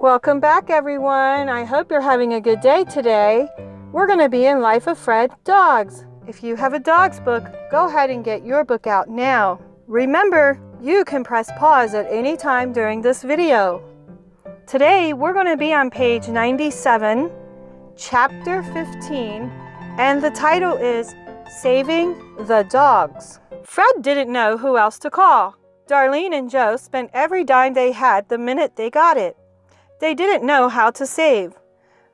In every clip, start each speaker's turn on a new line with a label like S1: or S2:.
S1: Welcome back, everyone. I hope you're having a good day today. We're going to be in Life of Fred Dogs. If you have a dog's book, go ahead and get your book out now. Remember, you can press pause at any time during this video. Today, we're going to be on page 97, chapter 15, and the title is Saving the Dogs. Fred didn't know who else to call. Darlene and Joe spent every dime they had the minute they got it. They didn't know how to save.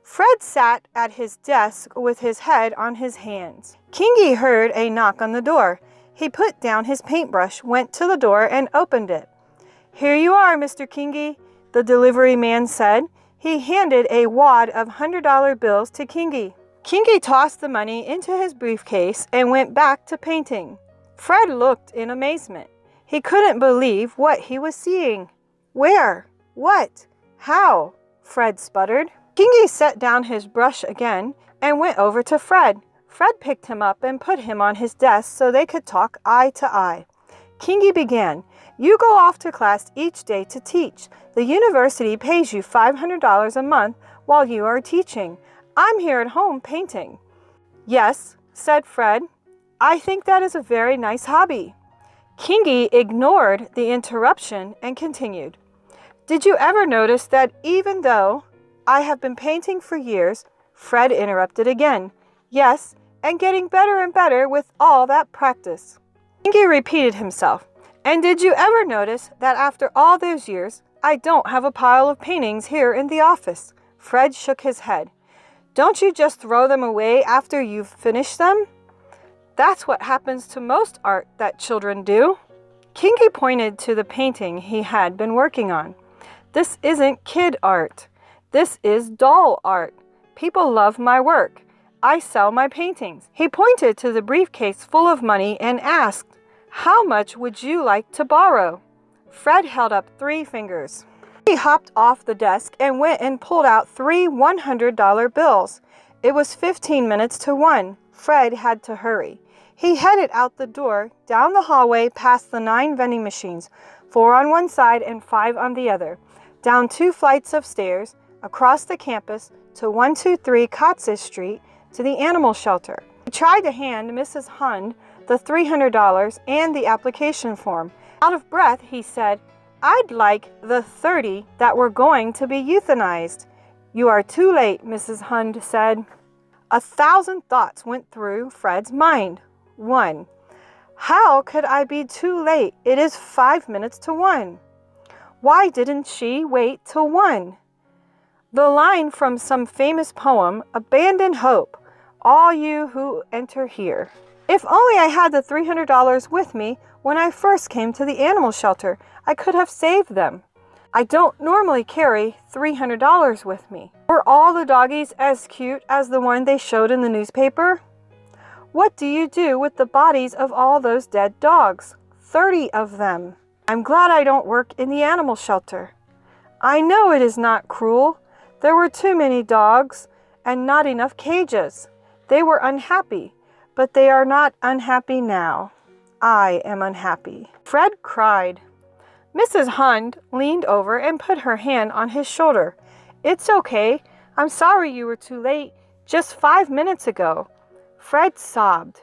S1: Fred sat at his desk with his head on his hands. Kingy heard a knock on the door. He put down his paintbrush, went to the door, and opened it. "Here you are, Mr. Kingy," the delivery man said. He handed a wad of $100 bills to Kingy. Kingy tossed the money into his briefcase and went back to painting. Fred looked in amazement. He couldn't believe what he was seeing. "Where? What? How?" Fred sputtered. Kingy set down his brush again and went over to Fred. Fred picked him up and put him on his desk so they could talk eye to eye. Kingy began, "You go off to class each day to teach. The university pays you $500 a month while you are teaching. I'm here at home painting." "Yes," said Fred. "I think that is a very nice hobby." Kingy ignored the interruption and continued. "Did you ever notice that even though I have been painting for years," Fred interrupted again. "Yes, and getting better and better with all that practice." Kingy repeated himself. "And did you ever notice that after all those years, I don't have a pile of paintings here in the office?" Fred shook his head. "Don't you just throw them away after you've finished them?" "That's what happens to most art that children do." Kingy pointed to the painting he had been working on. "This isn't kid art. This is doll art. People love my work. I sell my paintings." He pointed to the briefcase full of money and asked, "How much would you like to borrow?" Fred held up 3 fingers. He hopped off the desk and went and pulled out 3 $100 bills. It was 15 minutes to 1. Fred had to hurry. He headed out the door, down the hallway past the 9 vending machines, 4 on one side and 5 on the other, down 2 flights of stairs, across the campus to 123 Cotses Street to the animal shelter. He tried to hand Mrs. Hund the $300 and the application form. Out of breath, he said, "I'd like the 30 that were going to be euthanized." "You are too late," Mrs. Hund said. 1,000 thoughts went through Fred's mind. 1. How could I be too late? It is 5 minutes to 1. Why didn't she wait till 1? The line from some famous poem, "Abandon hope, all you who enter here." If only I had the $300 with me when I first came to the animal shelter, I could have saved them. I don't normally carry $300 with me. Were all the doggies as cute as the one they showed in the newspaper? What do you do with the bodies of all those dead dogs? 30 of them. I'm glad I don't work in the animal shelter. I know it is not cruel. There were too many dogs and not enough cages. They were unhappy, but they are not unhappy now. I am unhappy." Fred cried. Mrs. Hund leaned over and put her hand on his shoulder. "It's okay. I'm sorry you were too late. Just 5 minutes ago." Fred sobbed.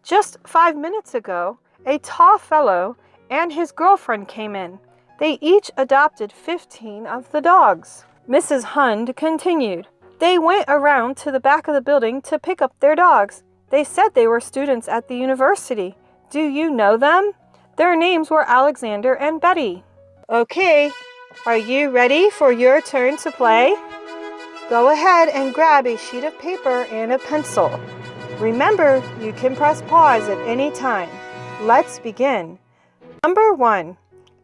S1: "Just 5 minutes ago, a tall fellow and his girlfriend came in. They each adopted 15 of the dogs." Mrs. Hund continued. "They went around to the back of the building to pick up their dogs. They said they were students at the university. Do you know them? Their names were Alexander and Betty." "Okay, are you ready for your turn to play? Go ahead and grab a sheet of paper and a pencil. Remember, you can press pause at any time. Let's begin. Number 1.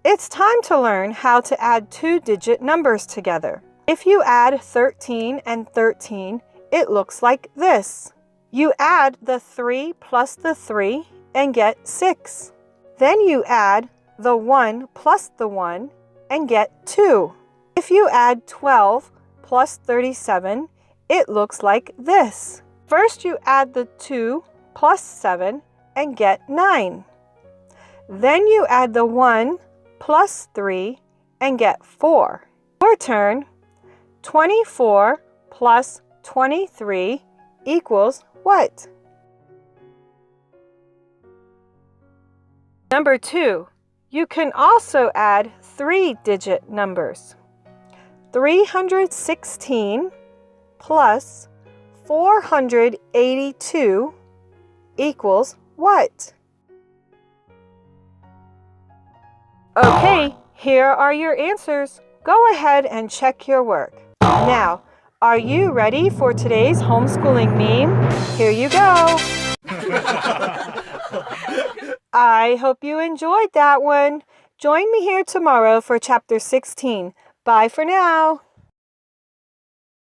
S1: It's time to learn how to add 2-digit numbers together. If you add 13 and 13, it looks like this. You add the 3 plus the 3 and get 6. Then you add the 1 plus the 1 and get 2. If you add 12 plus 37, it looks like this. First you add the 2 plus 7 and get 9. Then you add the 1 plus 3 and get 4. Your turn. 24 plus 23 equals what? Number 2. You can also add 3-digit numbers. 316 plus 482 equals what? Okay, here are your answers. Go ahead and check your work. Now, are you ready for today's homeschooling meme? Here you go. I hope you enjoyed that one. Join me here tomorrow for Chapter 16. Bye for now.